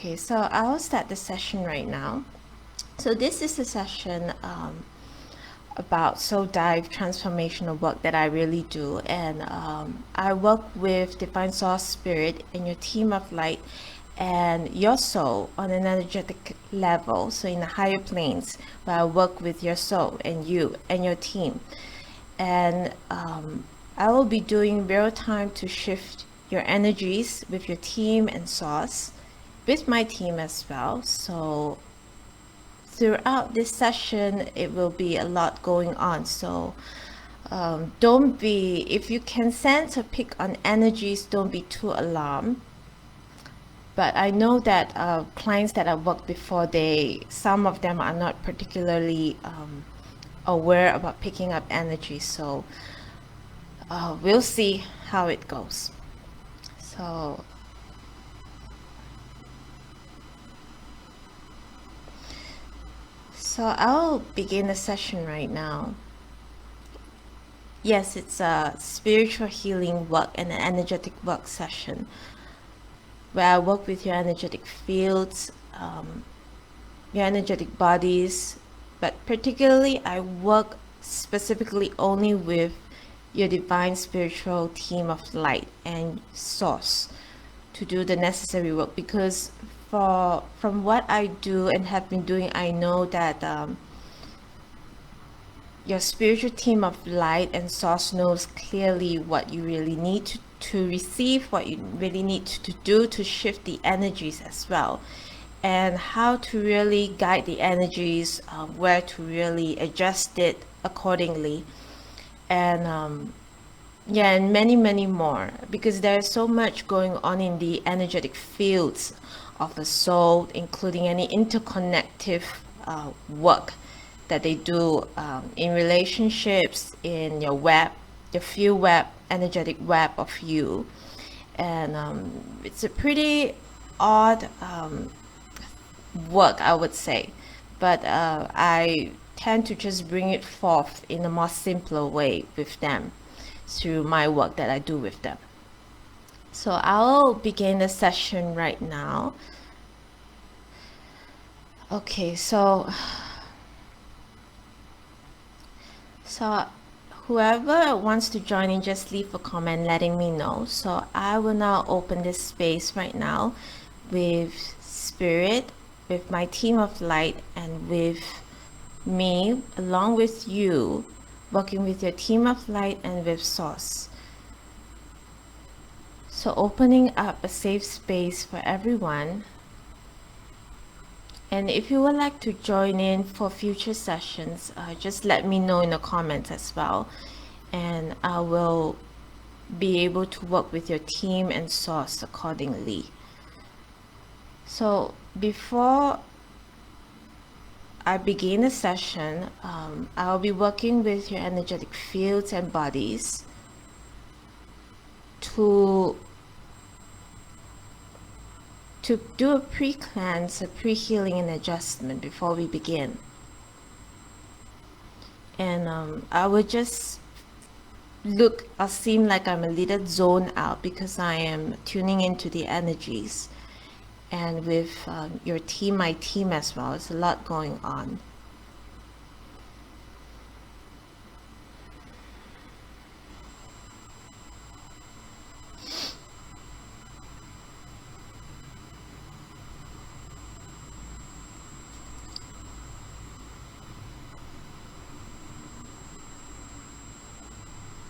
Okay, so I'll start the session right now. So this is a session about soul dive transformational work that I really do, and I work with divine source spirit and your team of light and your soul on an energetic level, so in the higher planes, where I work with your soul and you and your team. And I will be doing real time to shift your energies with your team and source, with my team as well. So throughout this session, it will be a lot going on. So don't be, if you can sense or pick on energies, don't be too alarmed. But I know that clients that I've worked before, some of them are not particularly aware about picking up energy. So we'll see how it goes. So I'll begin the session right now. Yes, it's a spiritual healing work and an energetic work session where I work with your energetic fields, your energetic bodies, but particularly I work specifically only with your divine spiritual team of light and source to do the necessary work, because from what I do and have been doing, I know that your spiritual team of light and source knows clearly what you really need to receive, what you really need to do to shift the energies as well, and how to really guide the energies, where to really adjust it accordingly, and yeah, and many more, because there's so much going on in the energetic fields of the soul, including any interconnective work that they do in relationships, in your web, your field web, energetic web of you. And it's a pretty odd work, I would say, but I tend to just bring it forth in a more simpler way with them through my work that I do with them. So I'll begin the session right now. Okay, so whoever wants to join in, just leave a comment letting me know. So I will now open this space right now with spirit, with my team of light, and with me, along with you, working with your team of light and with source. So opening up a safe space for everyone. And if you would like to join in for future sessions, just let me know in the comments as well, and I will be able to work with your team and source accordingly. So before I begin the session, I'll be working with your energetic fields and bodies to do a pre-cleanse, a pre-healing and adjustment before we begin. And I will just seem like I'm a little zoned out because I am tuning into the energies. And with your team, my team as well, it's a lot going on.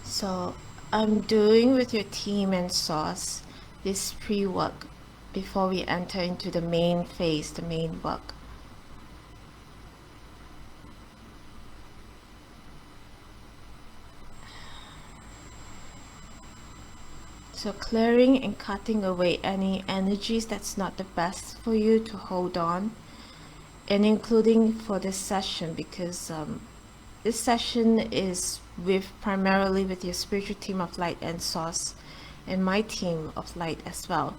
So I'm doing with your team and source this pre-work before we enter into the main phase, the main work. So clearing and cutting away any energies that's not the best for you to hold on, and including for this session, because this session is primarily with your spiritual team of light and source, and my team of light as well.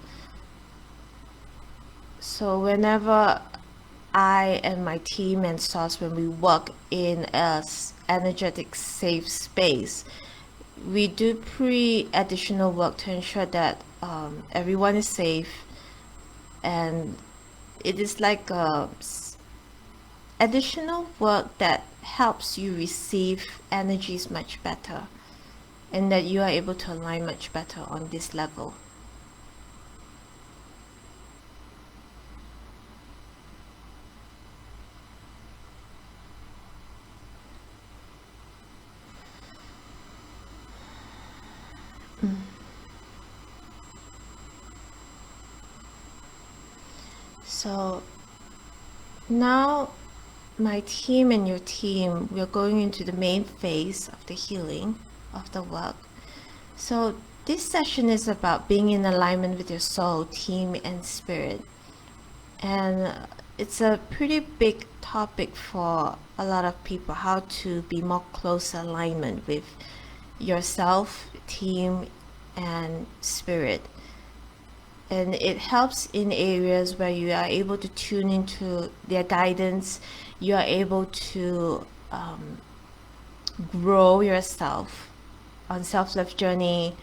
So whenever I and my team and source, when we work in a energetic safe space, we do additional work to ensure that everyone is safe and it is like a additional work that helps you receive energies much better, and that you are able to align much better on this level. So now my team and your team, we're going into the main phase of the healing of the work. So this session is about being in alignment with your soul, team, and spirit. And it's a pretty big topic for a lot of people, how to be more close alignment with yourself, team, and spirit. And it helps in areas where you are able to tune into their guidance. You are able to grow yourself on self-love journey,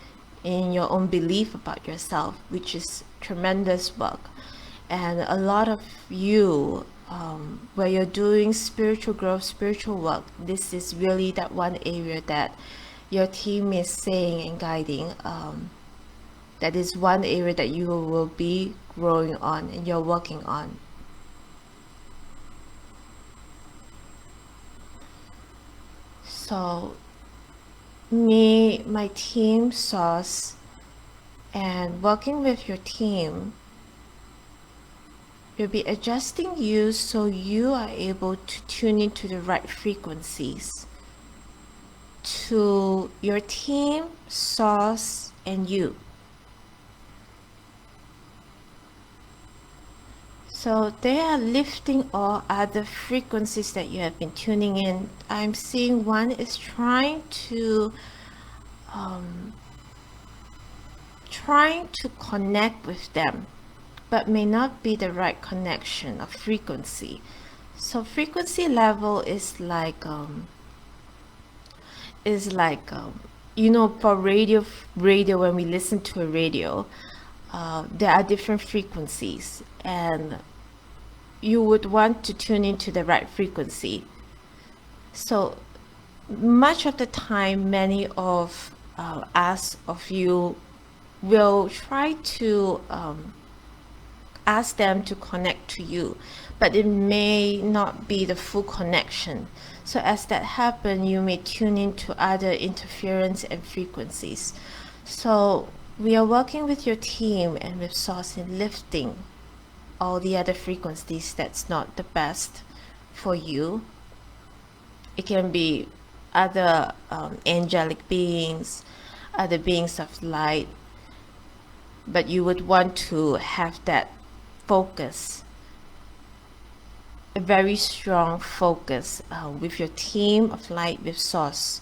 in your own belief about yourself, which is tremendous work. And a lot of you, where you're doing spiritual growth, spiritual work, this is really that one area that your team is saying and guiding. That is one area that you will be growing on and you're working on. So me, my team, Sauce, and working with your team, you'll be adjusting you so you are able to tune into the right frequencies to your team, Sauce, and you. So they are lifting all other frequencies that you have been tuning in. I'm seeing one is trying to connect with them, but may not be the right connection of frequency. So frequency level is like for radio, when we listen to a radio, there are different frequencies, and you would want to tune into the right frequency. So much of the time, many of you will try to ask them to connect to you, but it may not be the full connection. So as that happens, you may tune into other interference and frequencies. So we are working with your team and with Source in lifting all the other frequencies that's not the best for you. It can be other angelic beings, other beings of light, but you would want to have that focus, a very strong focus with your team of light, with Source.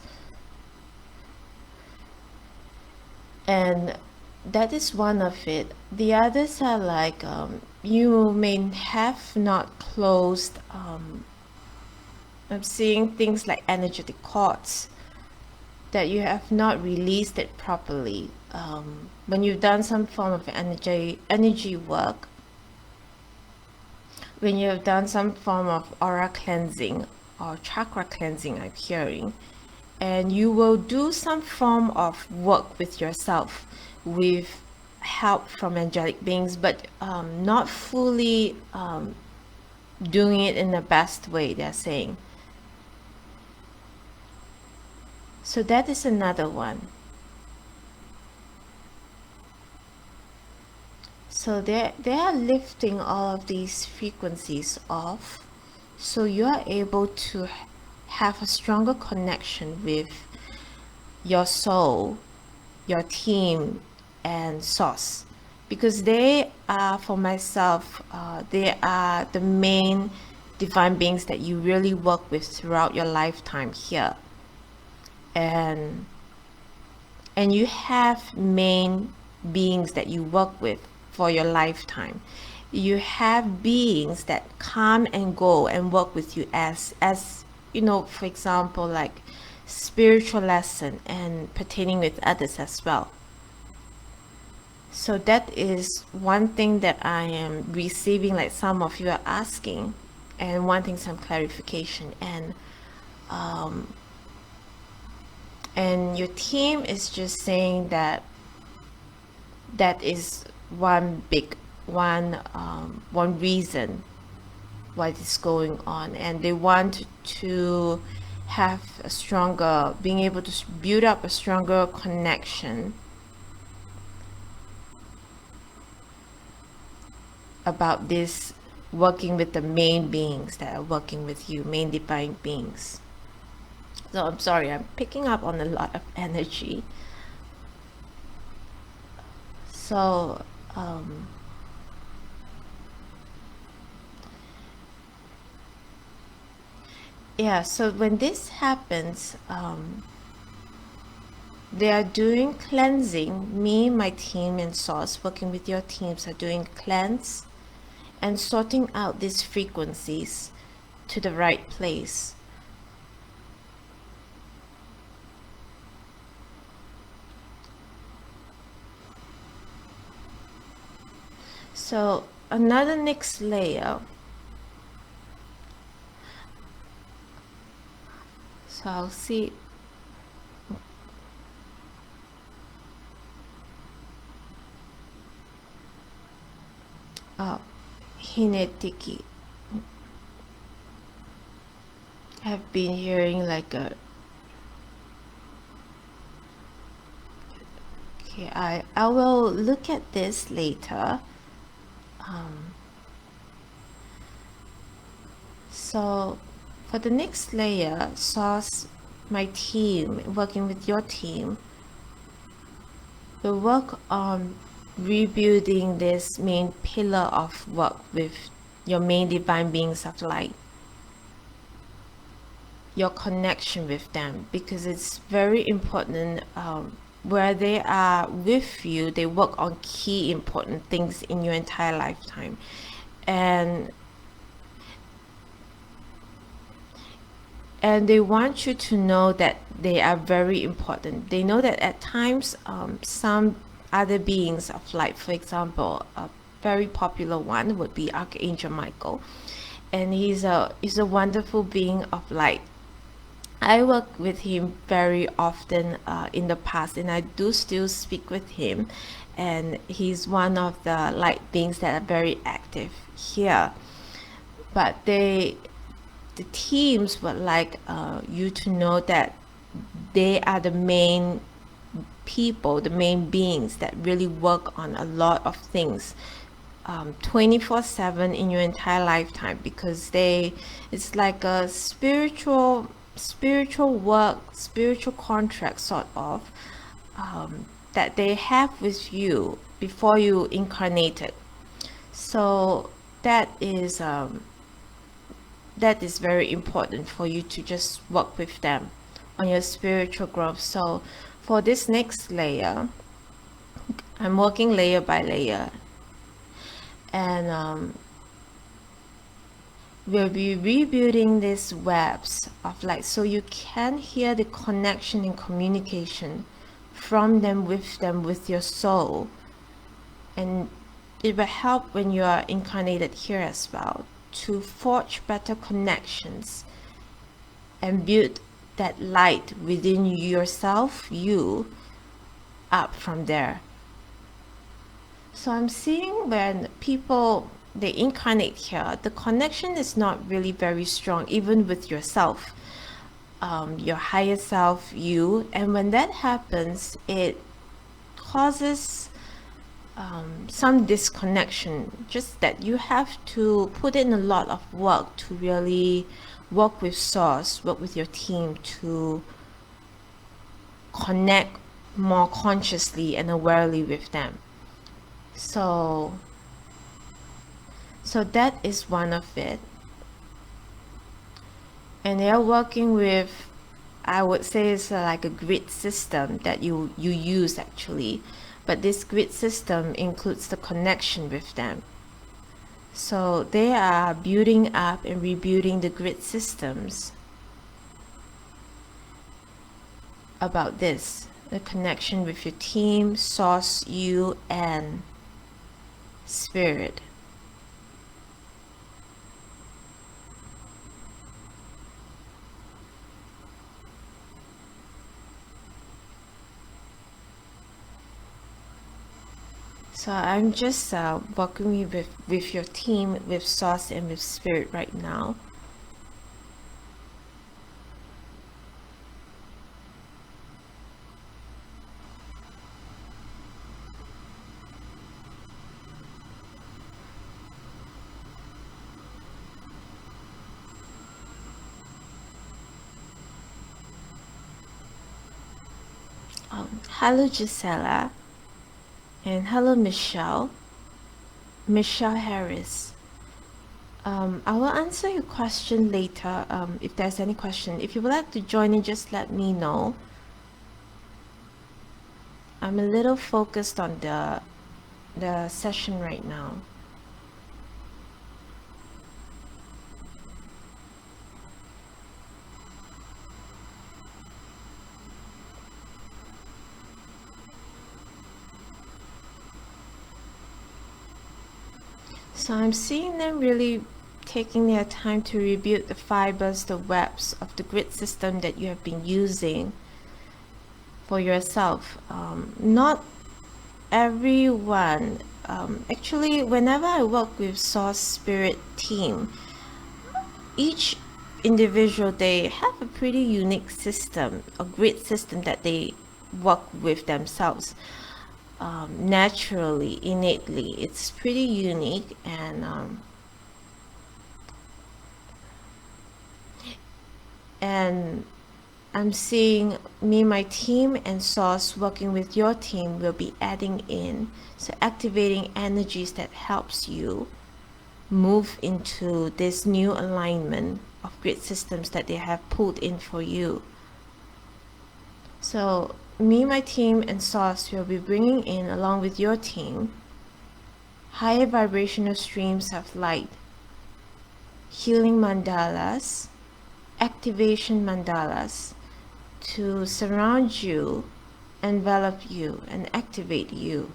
And that is one of it. The others are like you may have not closed. I'm seeing things like energetic cords that you have not released it properly. When you've done some form of energy work, when you have done some form of aura cleansing or chakra cleansing, I'm hearing, and you will do some form of work with yourself with help from angelic beings, but not fully doing it in the best way, they're saying. So that is another one. So they are lifting all of these frequencies off, so you are able to have a stronger connection with your soul, your team, and Source, because they are, for myself, they are the main divine beings that you really work with throughout your lifetime here. And you have main beings that you work with for your lifetime. You have beings that come and go and work with you as you know, for example, like spiritual lesson and pertaining with others as well. So that is one thing that I am receiving, like some of you are asking and wanting some clarification, and your team is just saying that that is one reason why this is going on, and they want to have a stronger, being able to build up a stronger connection about this, working with the main beings that are working with you, main divine beings. So I'm sorry, I'm picking up on a lot of energy. So yeah, so when this happens, they are doing cleansing. Me, my team, and Source, working with your teams, are doing cleanse and sorting out these frequencies to the right place. So another next layer. So I'll see. Hinetiki. I've been hearing like a. Okay, I will look at this later. So for the next layer, Source, my team, working with your team, will work on rebuilding this main pillar of work with your main divine beings of light, your connection with them, because it's very important. Where they are with you, they work on key important things in your entire lifetime, and they want you to know that they are very important. They know that at times some other beings of light, for example, a very popular one would be Archangel Michael, and he's a wonderful being of light. I work with him very often in the past, and I do still speak with him, and he's one of the light beings that are very active here. But the teams would like you to know that they are the main people, the main beings that really work on a lot of things 24/7 in your entire lifetime, because it's like a spiritual work, spiritual contract sort of, that they have with you before you incarnated. So that is very important for you to just work with them on your spiritual growth. So for this next layer, I'm working layer by layer, and we'll be rebuilding these webs of light, so you can hear the connection and communication from them, with your soul, and it will help when you are incarnated here as well, to forge better connections and build that light within yourself, you, up from there. So I'm seeing when people, they incarnate here, the connection is not really very strong, even with yourself, your higher self, you. And when that happens, it causes some disconnection, just that you have to put in a lot of work to really work with Source, work with your team to connect more consciously and awarely with them. So that is one of it. And they're working with, I would say it's like a grid system that you use actually, but this grid system includes the connection with them. So they are building up and rebuilding the grid systems about this. the connection with your team, source, you, and spirit. So I'm just working with your team, with source and with spirit right now. Hello Gisela, and hello Michelle Harris. I will answer your question later, if there's any question. If you would like to join in, just let me know. I'm a little focused on the session right now. So I'm seeing them really taking their time to rebuild the fibers, the webs of the grid system that you have been using for yourself. Not everyone, actually, whenever I work with Source Spirit team, each individual, they have a pretty unique system, a grid system that they work with themselves. Naturally, innately, it's pretty unique, and I'm seeing me, my team, and Source working with your team will be adding in, so activating energies that helps you move into this new alignment of grid systems that they have pulled in for you. So me, my team, and Source will be bringing in, along with your team, higher vibrational streams of light, healing mandalas, activation mandalas, to surround you, envelop you, and activate you.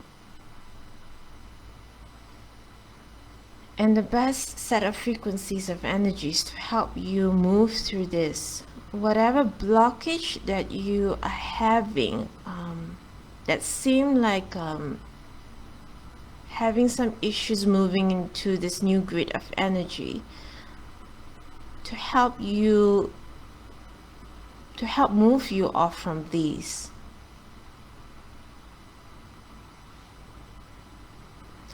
And the best set of frequencies of energies to help you move through this. Whatever blockage that you are having, that seem like having some issues moving into this new grid of energy, to help move you off from these.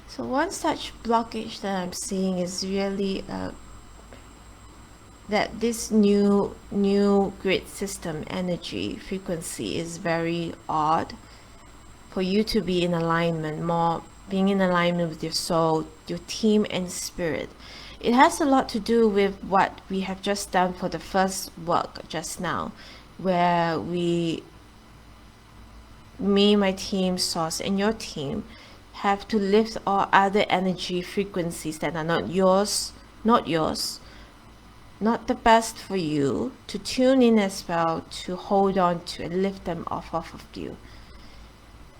So one such blockage that I'm seeing is really that this new grid system energy frequency is very odd for you to be in alignment, more being in alignment with your soul, your team, and spirit. It has a lot to do with what we have just done for the first work just now, where me, my team, Source, and your team have to lift all other energy frequencies that are not yours, not the best for you, to tune in as well, to hold on to and lift them off of you.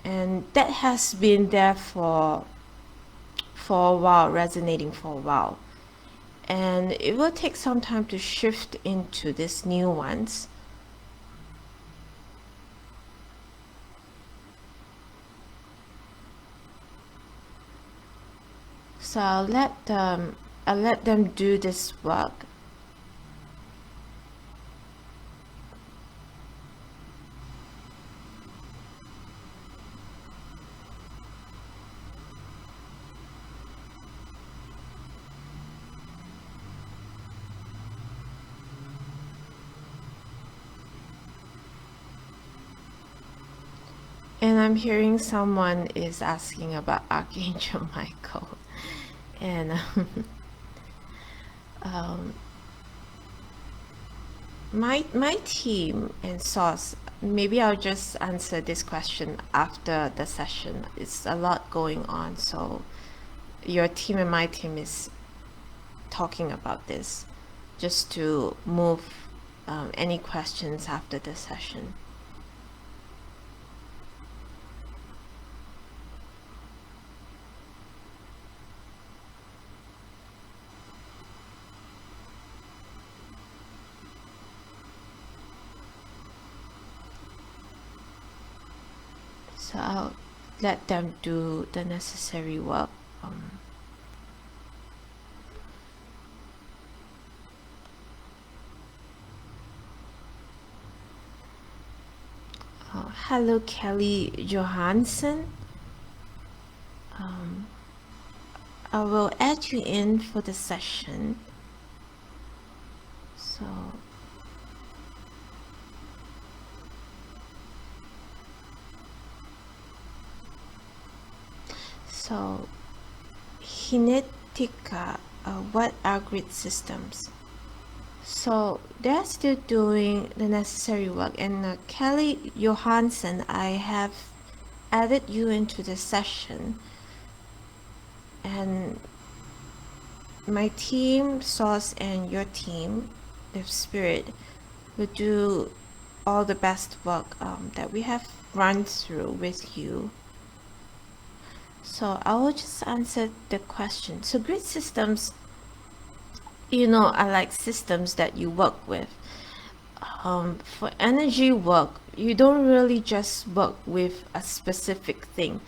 And that has been there for a while, resonating for a while. And it will take some time to shift into these new ones. So I'll let them do this work. And I'm hearing someone is asking about Archangel Michael. And my team and Source, maybe I'll just answer this question after the session. It's a lot going on, so your team and my team is talking about this, just to move any questions after the session. So I'll let them do the necessary work. Hello, Kelly Johansson. I will add you in for the session. So Hinetica, what are grid systems? So they're still doing the necessary work. And Kelly Johansson, I have added you into the session. And my team, Source, and your team, the Spirit, will do all the best work that we have run through with you. So I will just answer the question. So grid systems, are like systems that you work with. For energy work, you don't really just work with a specific thing.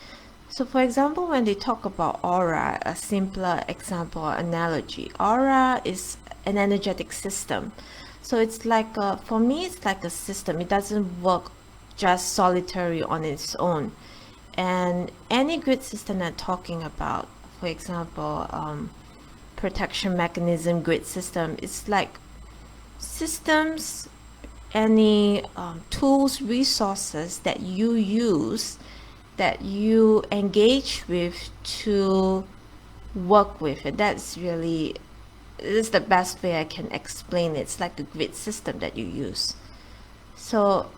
So for example, when they talk about aura, a simpler example or analogy, aura is an energetic system. So it's like, for me, it's like a system. It doesn't work just solitary on its own. And any grid system I'm talking about, for example, protection mechanism grid system, it's like systems, any tools, resources that you use, that you engage with to work with. And that's really, this is the best way I can explain it. It's like a grid system that you use. So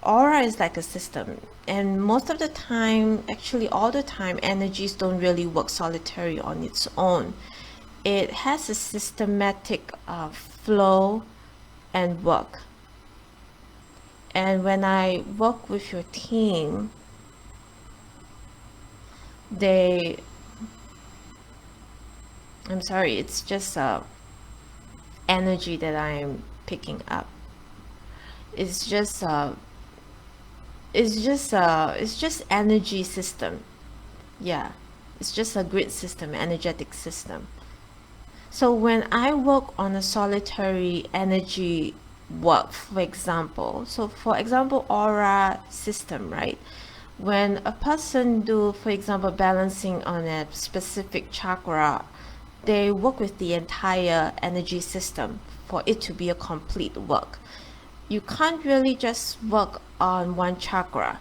aura is like a system, and most of the time, actually all the time, energies don't really work solitary on its own. It has a systematic flow and work. And when I work with your team, I'm sorry, it's just energy that I'm picking up. It's just energy system. Yeah, it's just a grid system, energetic system. So when I work on a solitary energy work, for example, aura system, right? When a person do, for example, balancing on a specific chakra, they work with the entire energy system for it to be a complete work. You can't really just work on one chakra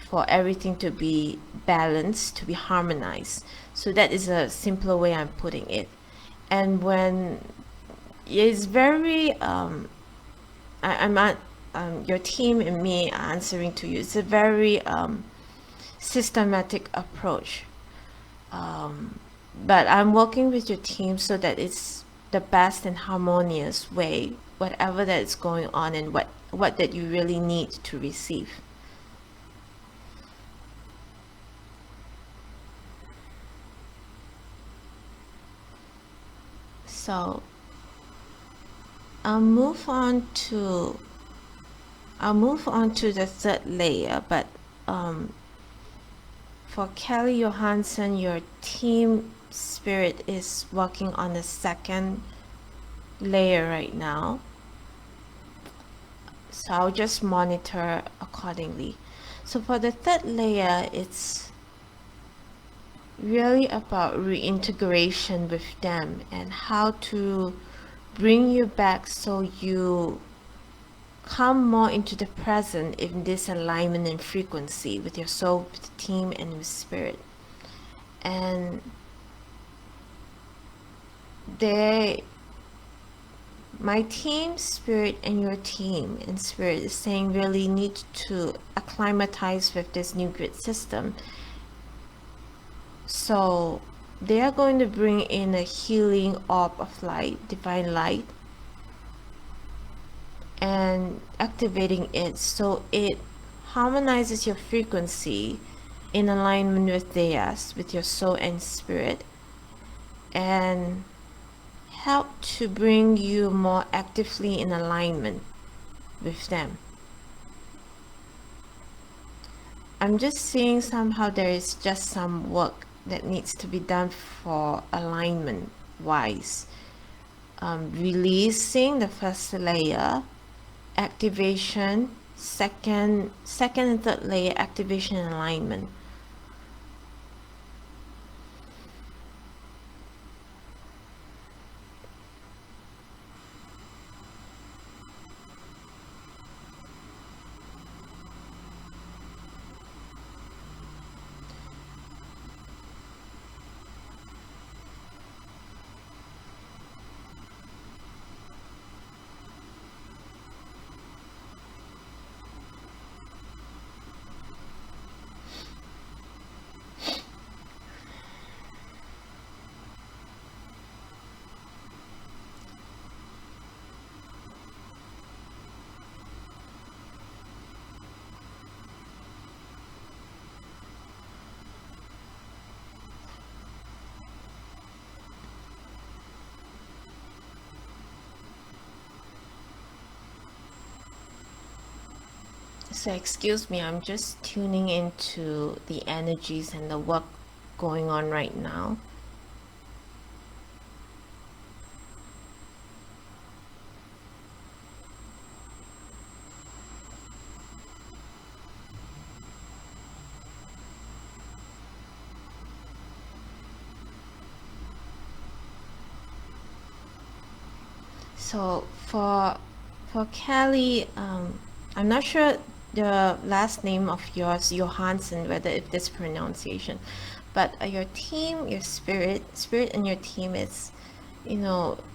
for everything to be balanced, to be harmonized. So that is a simpler way I'm putting it. And when it's very, your team and me answering to you, it's a very systematic approach. But I'm working with your team so that it's the best and harmonious way, whatever that is going on and what that you really need to receive. So I'll move on to the third layer, but for Kelly Johansson, your team spirit is working on the second layer right now. So I'll just monitor accordingly. So for the third layer, it's really about reintegration with them and how to bring you back so you come more into the present in this alignment and frequency with your soul, with the team, and with spirit. And my team, spirit, and your team and spirit is saying really need to acclimatize with this new grid system. So they are going to bring in a healing orb of light, divine light, and activating it so it harmonizes your frequency in alignment with theirs, with your soul and spirit, and help to bring you more actively in alignment with them. I'm just seeing somehow there is just some work that needs to be done for alignment wise. Releasing the first layer, activation, second and third layer, activation and alignment. So excuse me, I'm just tuning into the energies and the work going on right now. So for Kelly, I'm not sure the last name of yours, Johansson, whether if this pronunciation, but your team, your spirit and your team is,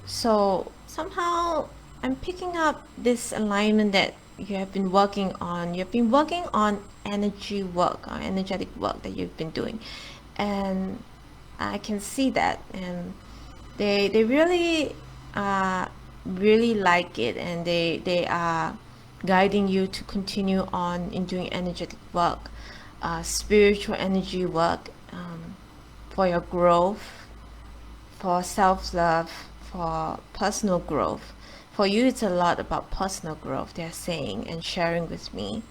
so somehow I'm picking up this alignment that you have been working on. You've been working on energy work, or energetic work that you've been doing, and I can see that, and they really like it, and they are guiding you to continue on in doing energetic work, spiritual energy work, for your growth, for self-love, for personal growth. For you, it's a lot about personal growth, they're saying and sharing with me.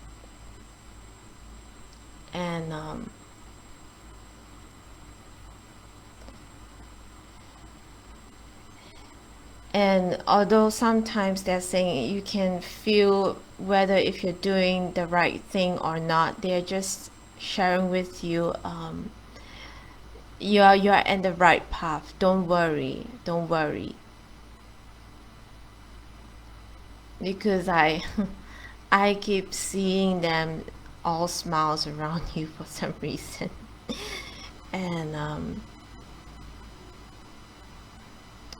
And although sometimes they're saying you can feel whether if you're doing the right thing or not, they're just sharing with you, you're in the right path. Don't worry, because I keep seeing them all smiles around you for some reason.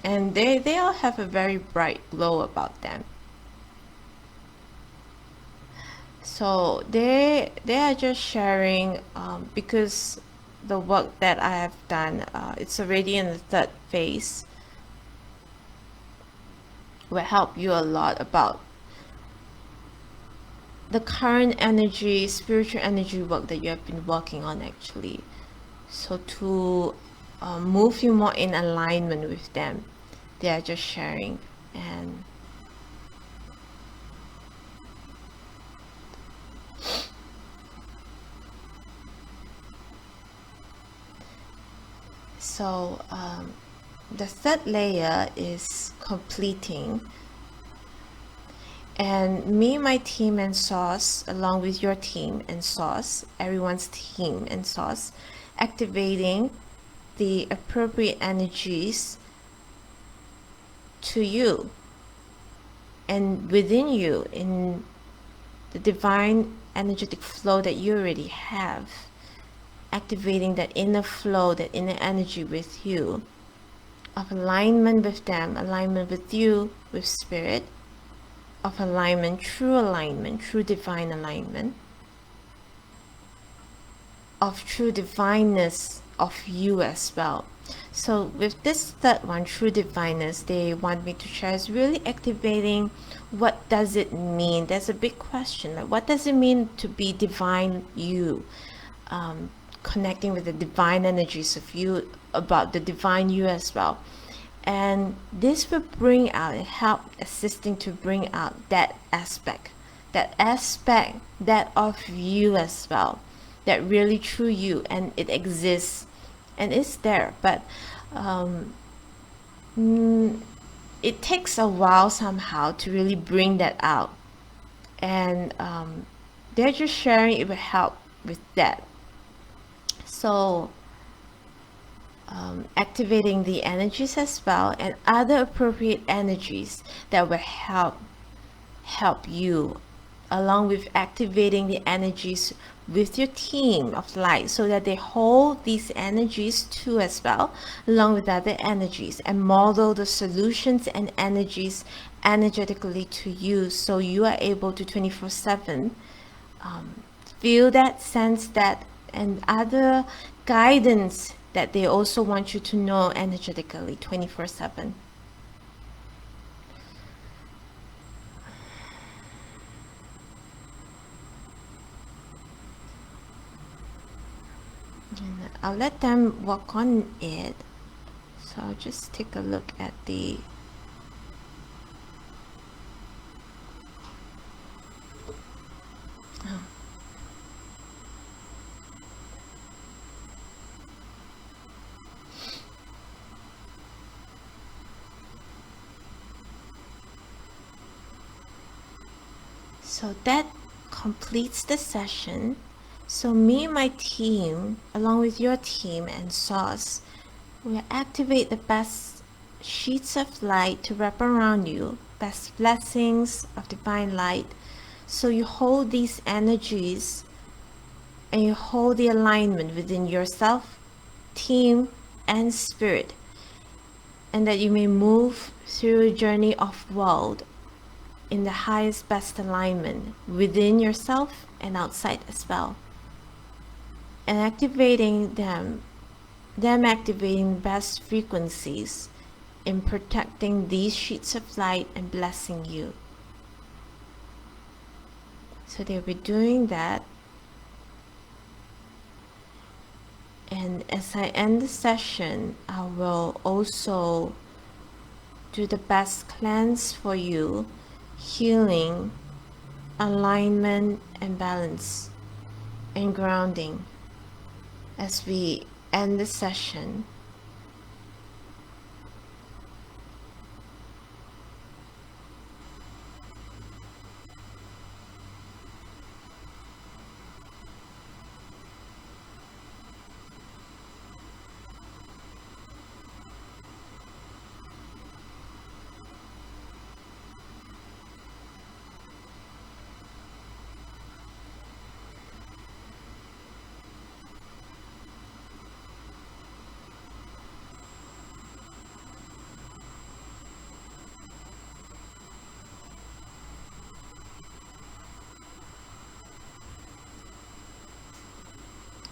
And they all have a very bright glow about them. So they are just sharing, because the work that I have done, it's already in the third phase, will help you a lot about the current energy, spiritual energy work that you have been working on actually. So to move you more in alignment with them, they are just sharing. And so the third layer is completing, and me, my team and Sauce, along with your team and Sauce, everyone's team and Sauce, activating the appropriate energies to you and within you in the divine energetic flow that you already have, activating that inner flow, that inner energy with you, of alignment with them, alignment with you, with spirit, of alignment, true divine alignment, of true divineness of you as well. So with this third one, true divineness, they want me to share is really activating what does it mean. There's a big question, like what does it mean to be divine you, connecting with the divine energies of you, about the divine you as well. And this will bring out and help assisting to bring out that aspect that of you as well, that really true you, and it exists and it's there. But it takes a while somehow to really bring that out. And they're just sharing it will help with that. So activating the energies as well, and other appropriate energies that will help you, along with activating the energies with your team of light, so that they hold these energies too as well, along with other energies, and model the solutions and energies energetically to you, so you are able to 24/7 feel that, sense that, and other guidance that they also want you to know energetically 24/7. And I'll let them work on it. So I'll just take a look at the so that completes the session. So me and my team, along with your team and Sauce, will activate the best sheets of light to wrap around you, best blessings of divine light. So you hold these energies and you hold the alignment within yourself, team, and spirit, and that you may move through a journey of world in the highest best alignment within yourself and outside as well. And activating them activating best frequencies in protecting these sheets of light and blessing you. So they'll be doing that. And as I end the session, I will also do the best cleanse for you, healing, alignment, and balance, and grounding as we end the session.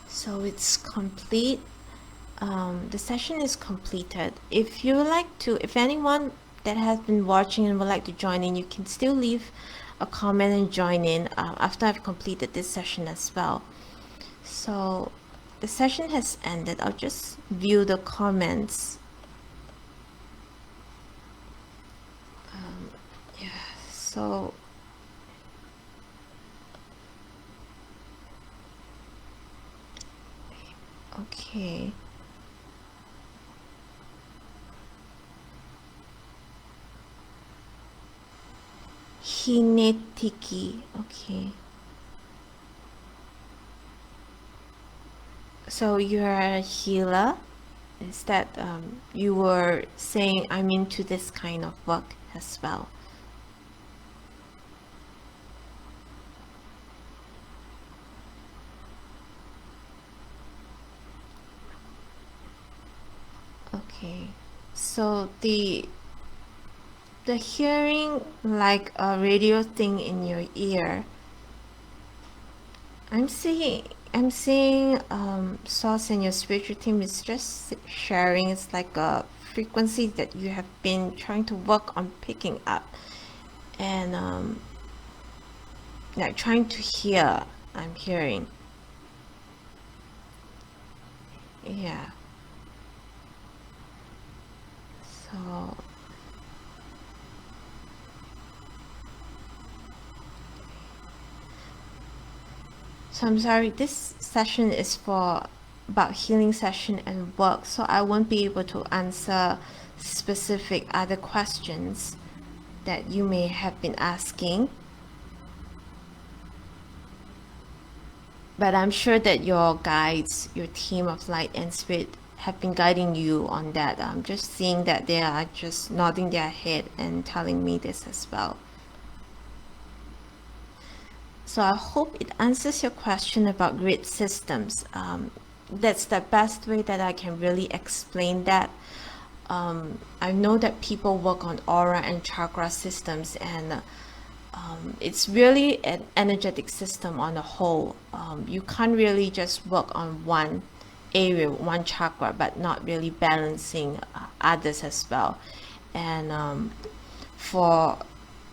So it's complete. The session is completed. If you would like to, if anyone that has been watching and would like to join in, you can still leave a comment and join in after I've completed this session as well. So the session has ended. I'll just view the comments. Yeah, so okay. Hinetiki. Okay. So you're a healer? Is that you were saying I'm into this kind of work as well? Okay. So the hearing like a radio thing in your ear, I'm seeing Source and your spiritual team is just sharing. It's like a frequency that you have been trying to work on picking up, and like trying to hear. I'm hearing. Yeah. So So I'm sorry, this session is for about healing session and work, so I won't be able to answer specific other questions that you may have been asking. But I'm sure that your guides, your team of light and spirit have been guiding you on that. I'm just seeing that they are just nodding their head and telling me this as well. So I hope it answers your question about grid systems. That's the best way that I can really explain that. I know that people work on aura and chakra systems, and it's really an energetic system on the whole. You can't really just work on one area, one chakra, but not really balancing others as well. And for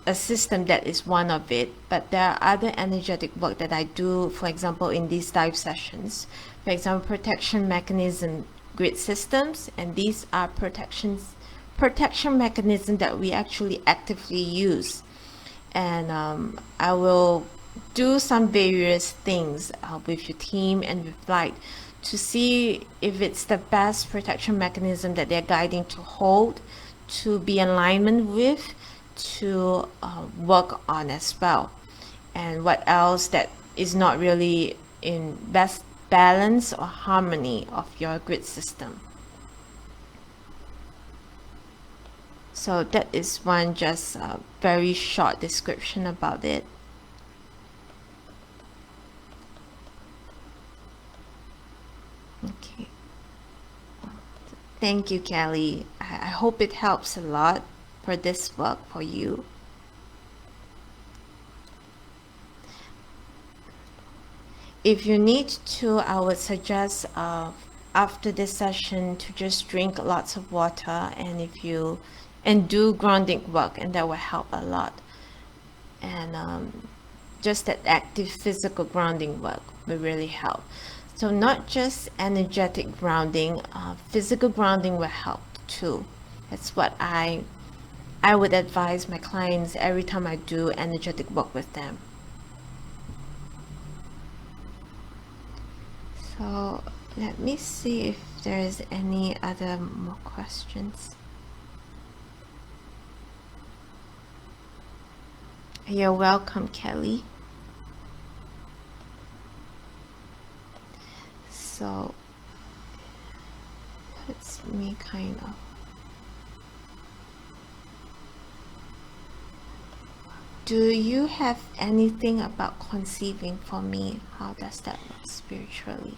a system, that is one of it, but there are other energetic work that I do, for example, in these dive sessions. For example, protection mechanism grid systems, and these are protection mechanism that we actually actively use. And I will do some various things with your team and with light to see if it's the best protection mechanism that they're guiding to hold, to be in alignment with, to work on as well, and what else that is not really in best balance or harmony of your grid system. So that is one just very short description about it. Okay. Thank you, Kelly. I hope it helps a lot for this work for you. If you need to, I would suggest after this session to just drink lots of water, and do grounding work, and that will help a lot. And just that active physical grounding work will really help. So not just energetic grounding, physical grounding will help too. That's what I would advise my clients every time I do energetic work with them. So let me see if there's any other more questions. You're welcome, Kelly. So let's me kind of do you have anything about conceiving for me? How does that look spiritually?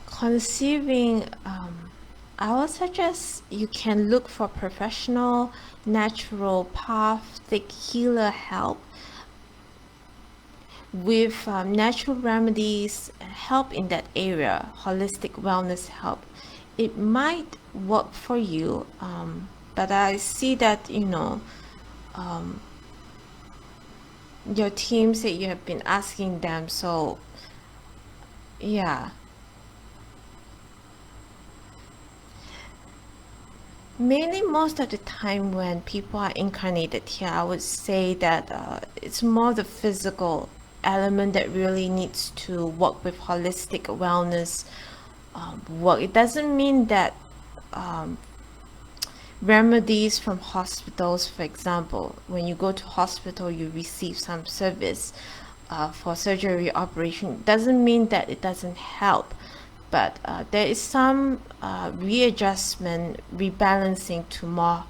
Conceiving, I would suggest you can look for professional, naturopathic healer help with natural remedies, help in that area, holistic wellness help. It might work for you, but I see that, your team said you have been asking them, so yeah. Mainly most of the time when people are incarnated here, I would say that it's more the physical element that really needs to work with holistic wellness work. It doesn't mean that remedies from hospitals, for example, when you go to hospital, you receive some service for surgery operation, doesn't mean that it doesn't help. But there is some readjustment, rebalancing to more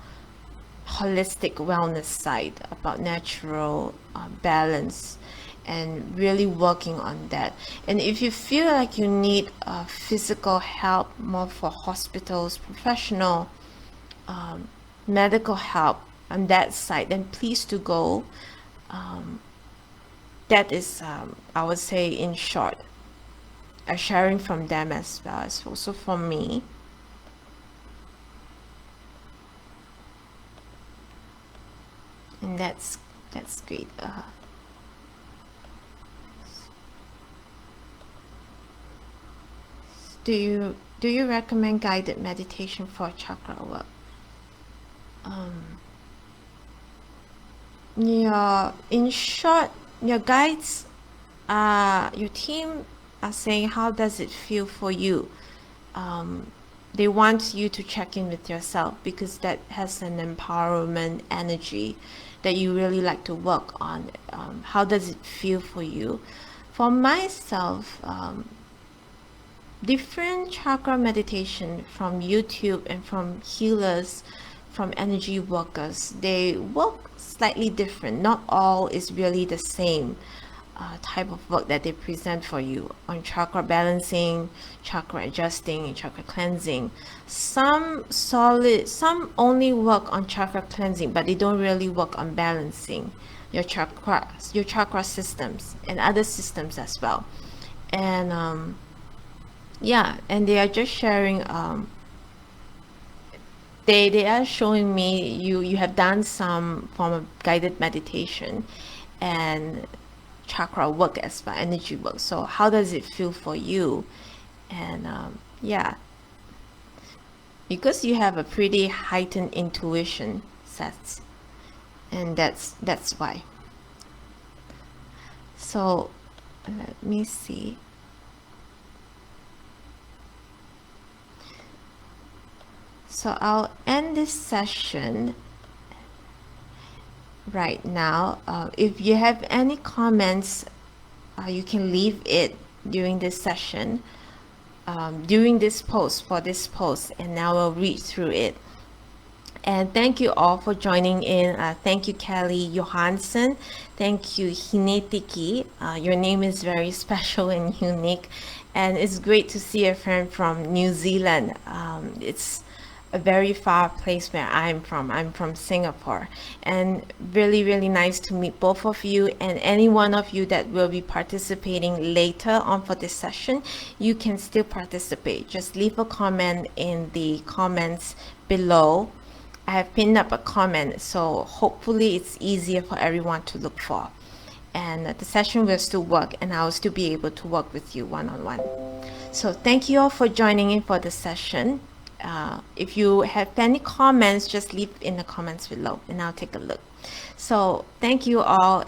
holistic wellness side about natural balance, and really working on that. And if you feel like you need physical help, more for hospitals, professional medical help on that side, then please do go. That is, I would say, in short, a sharing from them as well as also from me. And that's great. Do you recommend guided meditation for chakra work? In short, your guides your team are saying, how does it feel for you? They want you to check in with yourself, because that has an empowerment energy that you really like to work on. How does it feel for you? For myself, different chakra meditation from YouTube and from healers, from energy workers, they work slightly different. Not all is really the same type of work that they present for you on chakra balancing, chakra adjusting, and chakra cleansing. Some only work on chakra cleansing, but they don't really work on balancing your chakra systems and other systems as well. And and they are just sharing. They are showing me you have done some form of guided meditation and chakra work as well, energy work. So how does it feel for you? And because you have a pretty heightened intuition sets, and that's why. So let me see. So I'll end this session right now. If you have any comments, you can leave it during this session, during this post, and I will read through it. And thank you all for joining in. Thank you, Kelly Johansson. Thank you, Hinetiki. Your name is very special and unique. And it's great to see a friend from New Zealand. It's a very far place where I'm from. I'm from Singapore. And really, really nice to meet both of you, and any one of you that will be participating later on for this session. You can still participate. Just leave a comment in the comments below. I have pinned up a comment, so hopefully it's easier for everyone to look for. And the session will still work, and I'll still be able to work with you one-on-one. So thank you all for joining in for the session. If you have any comments, just leave in the comments below and I'll take a look. So thank you all,